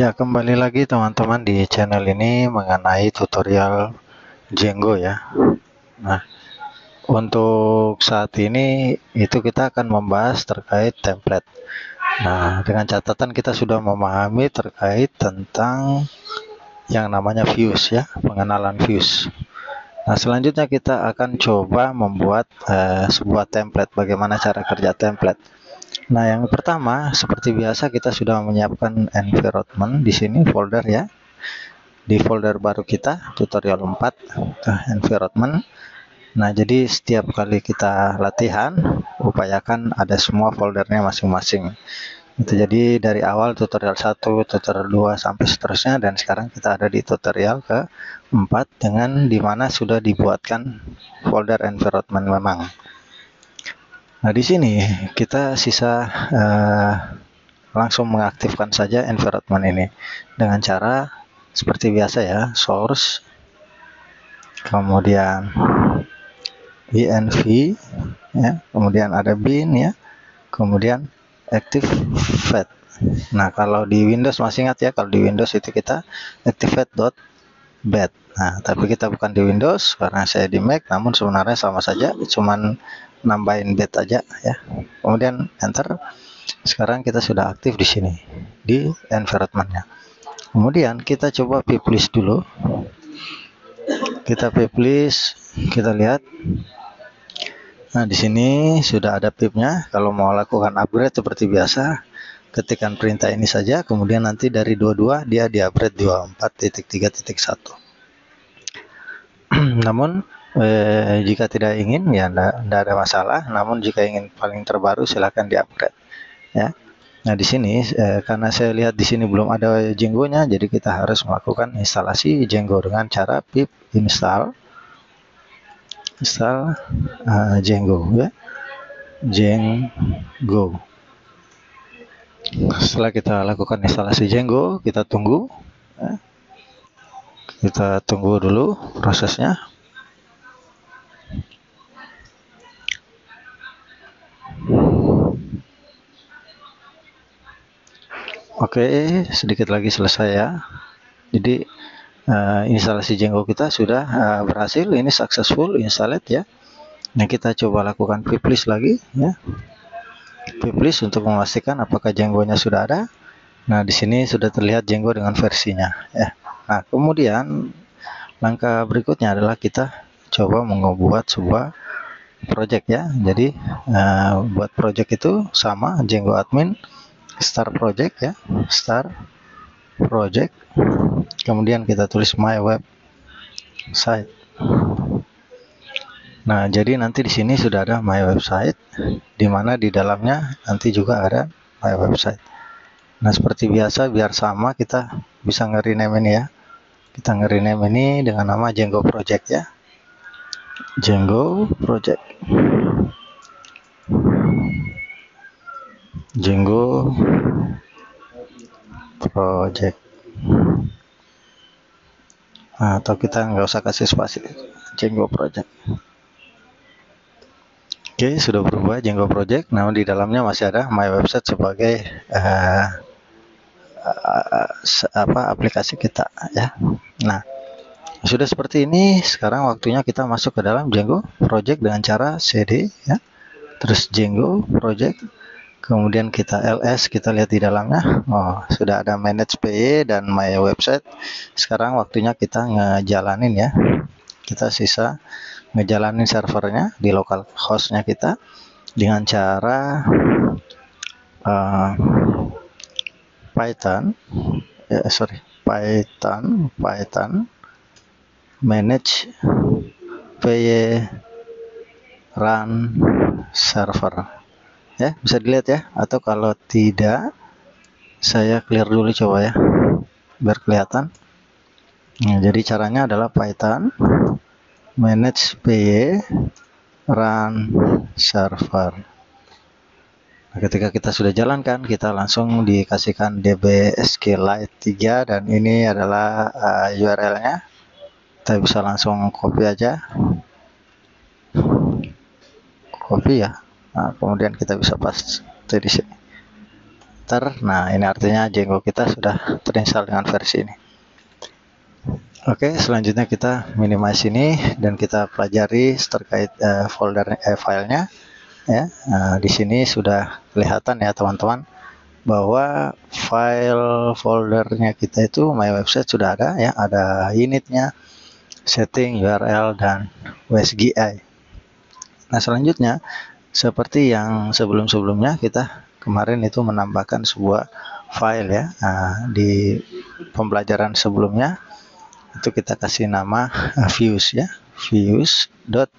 Ya, kembali lagi teman-teman di channel ini mengenai tutorial Django ya. Nah, untuk saat ini itu kita akan membahas terkait template. Nah, dengan catatan kita sudah memahami terkait tentang yang namanya views ya, pengenalan views. Nah, selanjutnya kita akan coba membuat sebuah template, bagaimana cara kerja template. Nah, yang pertama seperti biasa kita sudah menyiapkan environment di sini folder ya. Di folder baru kita tutorial 4 environment. Nah, jadi setiap kali kita latihan upayakan ada semua foldernya masing-masing. Itu jadi dari awal tutorial 1, tutorial 2 sampai seterusnya, dan sekarang kita ada di tutorial ke-4 dengan dimana sudah dibuatkan folder environment memang. Nah, di sini kita sisa langsung mengaktifkan saja environment ini dengan cara seperti biasa ya, source, kemudian env ya, kemudian ada bin ya, kemudian activate. Nah, kalau di Windows masih ingat ya, kalau di Windows itu kita activate.bat. Nah, tapi kita bukan di Windows karena saya di Mac, namun sebenarnya sama saja, cuman nambahin bat aja ya. Kemudian enter. Sekarang kita sudah aktif di sini di environment-nya. Kemudian kita coba publish dulu. Kita publish, kita lihat. Nah, di sini sudah ada pipnya. Kalau mau lakukan upgrade seperti biasa, ketikkan perintah ini saja, kemudian nanti dari 22 dia di-upgrade 24.3.1. Namun jika tidak ingin ya tidak ada masalah, namun jika ingin paling terbaru silakan di-upgrade ya. Nah, di sini karena saya lihat di sini belum ada Django-nya, jadi kita harus melakukan instalasi Django dengan cara pip install Django ya, Django. Setelah kita lakukan instalasi Django, kita tunggu ya. Kita tunggu dulu prosesnya. Oke, sedikit lagi selesai ya. Jadi instalasi Django kita sudah berhasil, ini successful installed ya. Nah, kita coba lakukan publish lagi ya. Publish untuk memastikan apakah Django-nya sudah ada. Nah, di sini sudah terlihat Django dengan versinya ya. Nah, kemudian langkah berikutnya adalah kita coba membuat sebuah project ya. Jadi buat project itu sama, Django admin, start project ya, start project. Kemudian kita tulis my website. Nah, jadi nanti di sini sudah ada my website, di mana di dalamnya nanti juga ada my website. Nah, seperti biasa biar sama kita bisa nge-rename ini ya. Kita nge-rename ini dengan nama Django Project ya. Django Project. Django Project. Nah, atau kita nggak usah kasih spasi, Django Project. Oke, sudah berubah Django Project. Namun di dalamnya masih ada my website sebagai aplikasi kita ya. Nah, sudah seperti ini. Sekarang waktunya kita masuk ke dalam Django Project dengan cara cd ya. Terus Django Project. Kemudian kita ls, kita lihat di dalamnya. Oh, sudah ada manage PE dan my website. Sekarang waktunya kita ngejalanin ya. Kita sisa ngejalanin servernya di local hostnya kita dengan cara Python manage PE run server ya, bisa dilihat ya. Atau kalau tidak, saya clear dulu coba ya biar kelihatan. Nah, jadi caranya adalah Python manage PE run server. Nah, ketika kita sudah jalankan, kita langsung dikasihkan DB SQLite 3 dan ini adalah URL-nya. Kita bisa langsung copy aja. Copy ya. Nah, kemudian kita bisa paste di sini. enter. Nah, ini artinya Django kita sudah terinstall dengan versi ini. Oke, selanjutnya kita minimize ini dan kita pelajari terkait filenya. Ya, di sini sudah kelihatan ya teman-teman bahwa file foldernya kita itu my website sudah ada ya, ada initnya, setting, URL, dan WSGI. Nah, selanjutnya seperti yang sebelum-sebelumnya kita kemarin itu menambahkan sebuah file ya. Di pembelajaran sebelumnya itu kita kasih nama views ya, views.py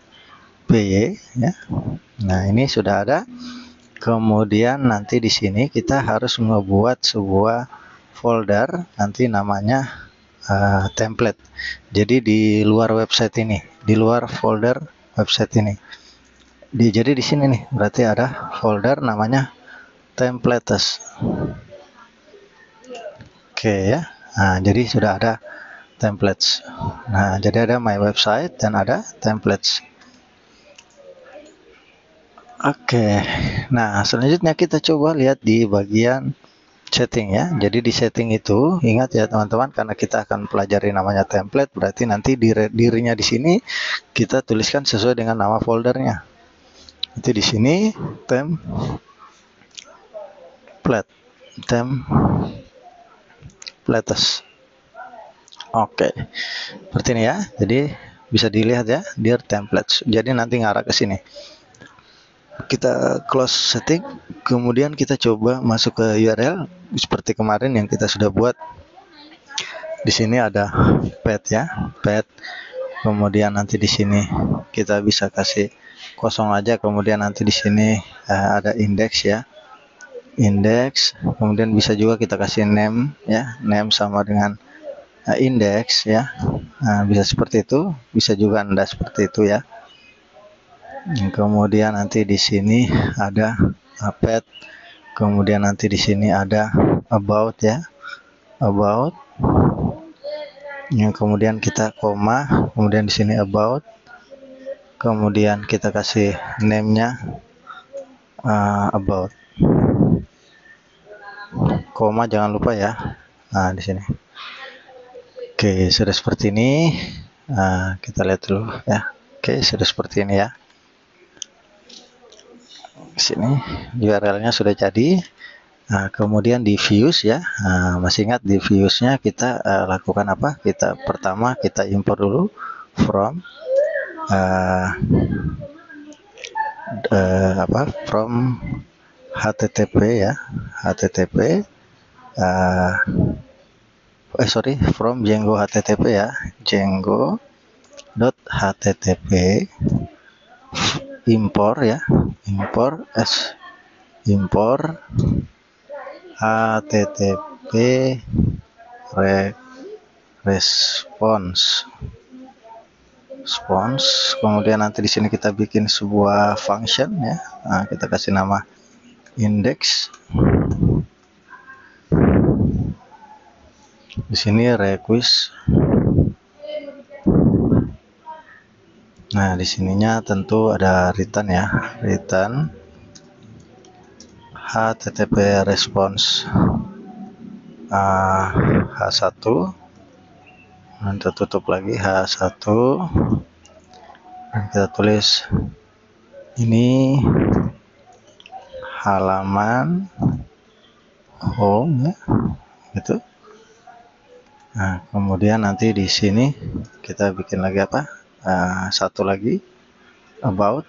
ya. Nah, ini sudah ada. Kemudian nanti di sini kita harus membuat sebuah folder nanti namanya template. Jadi di luar website ini, di luar folder website ini. Jadi di sini nih berarti ada folder namanya templates. Oke ya. Nah, jadi sudah ada templates. Nah, jadi ada my website dan ada templates. Oke. Nah, selanjutnya kita coba lihat di bagian setting ya. Jadi di setting itu ingat ya teman-teman, karena kita akan pelajari namanya template, berarti nanti dirinya di sini kita tuliskan sesuai dengan nama foldernya. Itu di sini templates. Oke. Seperti ini ya. Jadi bisa dilihat ya, dear templates. Jadi nanti ngarah ke sini. Kita close setting, kemudian kita coba masuk ke URL seperti kemarin yang kita sudah buat. Di sini ada path ya, path. Kemudian nanti di sini kita bisa kasih kosong aja. Kemudian nanti di sini ada index ya, index. Kemudian bisa juga kita kasih name ya, name sama dengan index ya. Nah, bisa seperti itu, bisa juga Anda seperti itu ya. Kemudian nanti di sini ada path. Kemudian nanti di sini ada about ya, about. Yang kemudian kita koma, kemudian di sini about, kemudian kita kasih name-nya about, koma jangan lupa ya. Nah, di sini. Oke, sudah seperti ini. Kita lihat dulu ya. Oke, sudah seperti ini ya. Sini URL-nya sudah jadi. Nah, kemudian di views ya, masih ingat di views-nya kita lakukan apa? Pertama kita import dulu from from http ya, from Django http ya, django.http import ya, import http response. Kemudian nanti di sini kita bikin sebuah function ya. Nah, kita kasih nama index. Di sini request. Nah, di sininya tentu ada return ya, return http response h1. Nanti tutup lagi h1 dan kita tulis ini halaman home ya, gitu. Nah, kemudian nanti di sini kita bikin lagi apa? Satu lagi about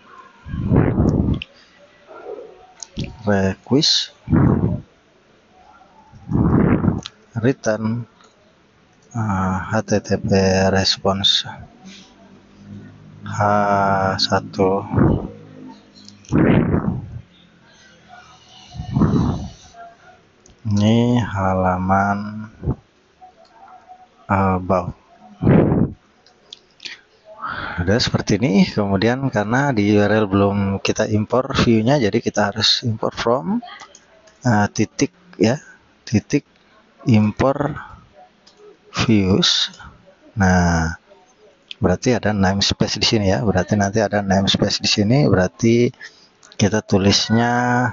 request return http response h1. Ini halaman about. Udah seperti ini. Kemudian karena di URL belum kita import view-nya, jadi kita harus import from titik import views. Nah, berarti ada namespace di sini ya. Berarti nanti ada namespace di sini. Berarti kita tulisnya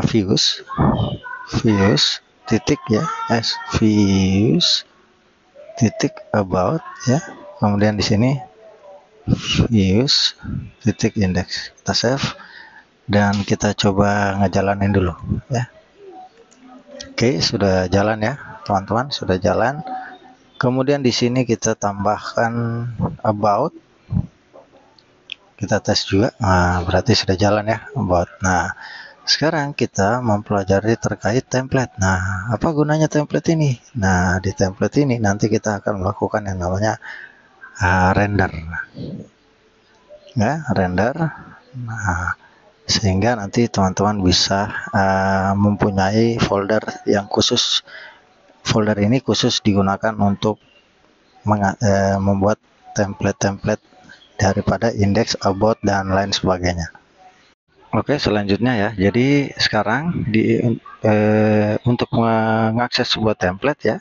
views. views titik ya, views titik about ya. Kemudian di sini views titik index. Kita save dan kita coba ngejalanin dulu ya. Oke, sudah jalan ya teman-teman, sudah jalan. Kemudian di sini kita tambahkan about, kita tes juga. Nah, berarti sudah jalan ya about. Nah, sekarang kita mempelajari terkait template. Nah, apa gunanya template ini? Nah, di template ini nanti kita akan melakukan yang namanya render ya, render. Nah, sehingga nanti teman-teman bisa mempunyai folder yang khusus. Folder ini khusus digunakan untuk membuat template-template daripada index, about, dan lain sebagainya. Oke, selanjutnya ya. Jadi sekarang untuk mengakses sebuah template ya,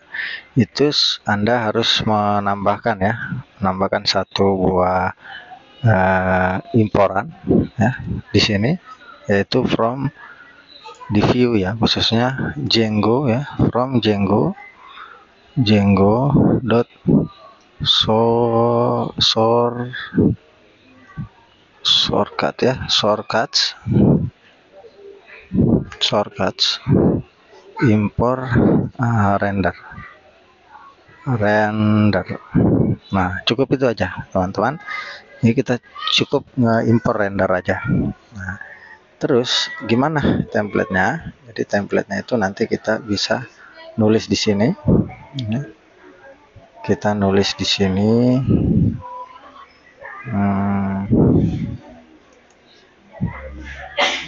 itu Anda harus menambahkan satu buah imporan ya di sini, yaitu from di view ya, khususnya Django ya, from Django dot shortcuts import render. Nah, cukup itu aja teman-teman. Ini kita cukup nge-import render aja. Nah, terus gimana templatenya? Jadi templatenya itu nanti kita bisa nulis di sini. Kita nulis di sini.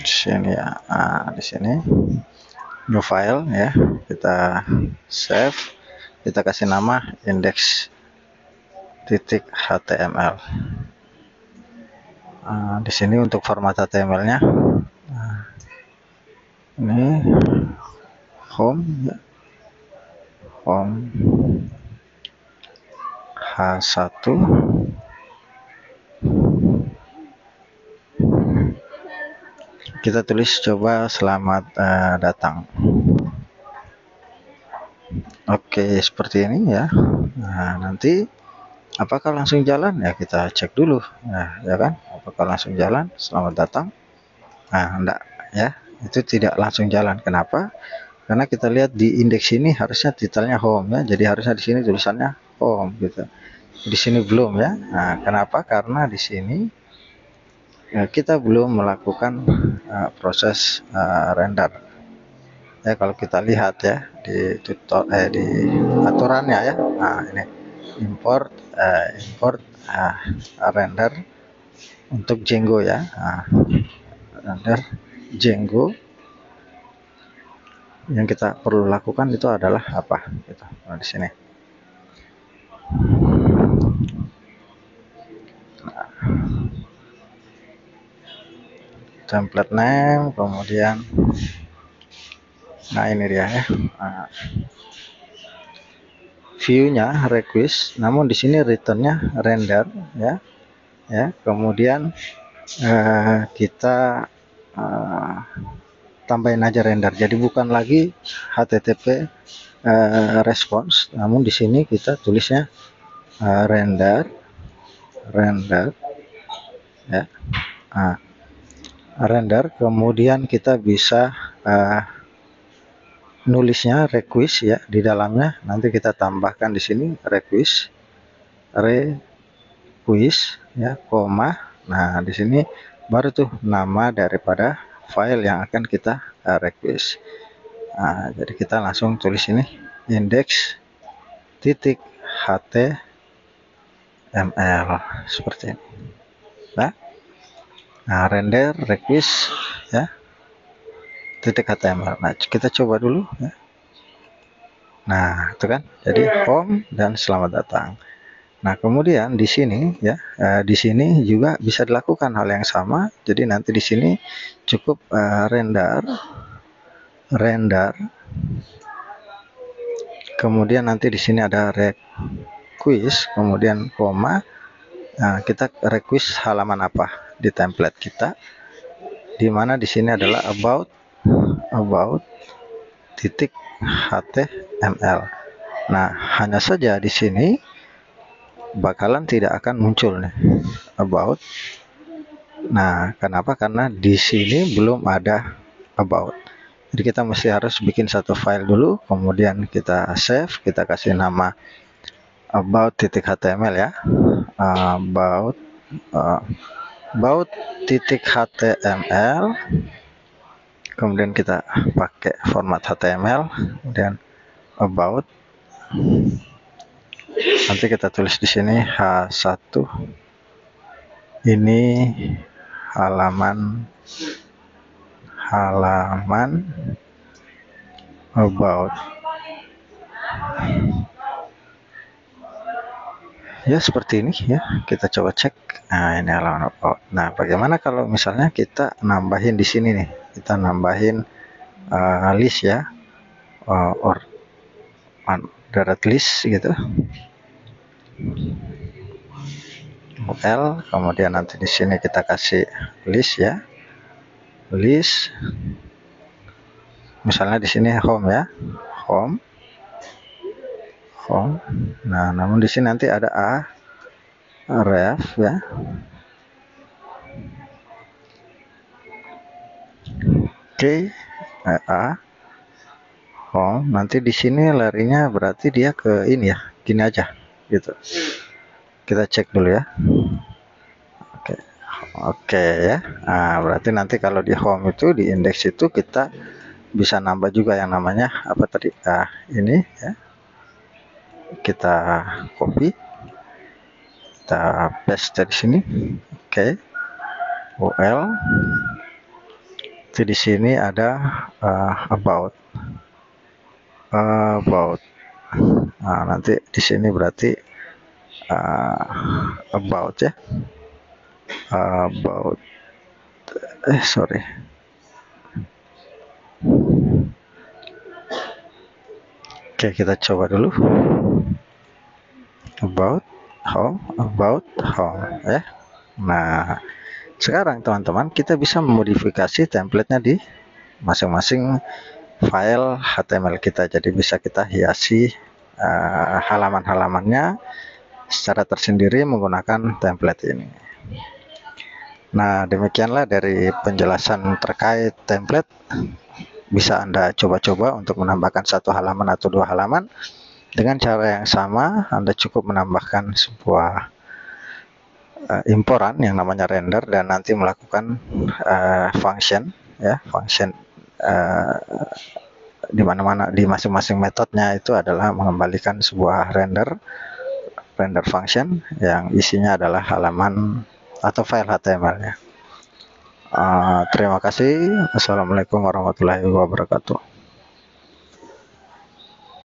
Di sini ya. Nah, di sini new file ya. Kita save. Kita kasih nama index.html. Di sini untuk format HTML-nya, ini home ya, home H1. Kita tulis coba selamat datang. Oke, seperti ini ya. Nah, nanti apakah langsung jalan ya, kita cek dulu. Nah, ya kan, apakah langsung jalan selamat datang? Nah, enggak ya, itu tidak langsung jalan. Kenapa? Karena kita lihat di indeks ini harusnya titelnya home ya, jadi harusnya di sini tulisannya home gitu. Di sini belum ya. Nah, kenapa? Karena di sini kita belum melakukan proses render ya. Kalau kita lihat ya di di aturannya ya. Nah, ini import render untuk Django ya. Nah, render Django, yang kita perlu lakukan itu adalah apa gitu. Nah, di sini template name, kemudian nah ini dia ya. Nah, view-nya request, namun di sini returnnya render ya. Kemudian kita tambahin aja render, jadi bukan lagi HTTP response, namun di sini kita tulisnya render ya. Render, kemudian kita bisa nulisnya request ya, di dalamnya nanti kita tambahkan di sini request ya, koma. Nah, di sini baru tuh nama daripada file yang akan kita request. Nah, jadi kita langsung tulis ini index.html seperti ini. Nah, render request ya .html. Nah, kita coba dulu ya. Nah, itu kan jadi home dan selamat datang. Nah, kemudian di sini ya, di sini juga bisa dilakukan hal yang sama. Jadi nanti di sini cukup render, kemudian nanti di sini ada request, kemudian koma. Nah, kita request halaman apa di template kita, di mana di sini adalah about about.html. Nah, hanya saja di sini bakalan tidak akan muncul nih about. Nah, kenapa? Karena di sini belum ada about. Jadi kita mesti harus bikin satu file dulu, kemudian kita save, kita kasih nama about.html ya. About.html, kemudian kita pakai format HTML, kemudian about. Nanti kita tulis di sini H1. Ini halaman about. Ya, seperti ini ya. Kita coba cek. Nah, ini halaman about. Nah, bagaimana kalau misalnya kita nambahin di sini nih? Kita nambahin list ya. Darat list gitu. L, kemudian nanti di sini kita kasih list ya. List. Misalnya di sini home ya. Home. Nah, namun di sini nanti ada ref ya. Oke, home. Nanti di sini larinya berarti dia ke ini ya, gini aja gitu. Kita cek dulu ya. Oke ya. Nah, berarti nanti kalau di home itu, di indeks itu kita bisa nambah juga yang namanya apa tadi? Ini ya. Kita copy, kita paste di sini. Oke. UL. Di sini ada about. Nah, nanti di sini berarti about ya. About. Sorry. Oke, kita coba dulu. About home ya. Nah, sekarang teman-teman kita bisa memodifikasi template-nya di masing-masing file HTML kita. Jadi bisa kita hiasi halaman-halamannya secara tersendiri menggunakan template ini. Nah, demikianlah dari penjelasan terkait template. Bisa Anda coba-coba untuk menambahkan satu halaman atau dua halaman. Dengan cara yang sama, Anda cukup menambahkan sebuah imporan yang namanya render dan nanti melakukan function ya, function di mana-mana di masing-masing metodenya itu adalah mengembalikan sebuah render function yang isinya adalah halaman atau file HTML-nya. Terima kasih. Assalamualaikum warahmatullahi wabarakatuh.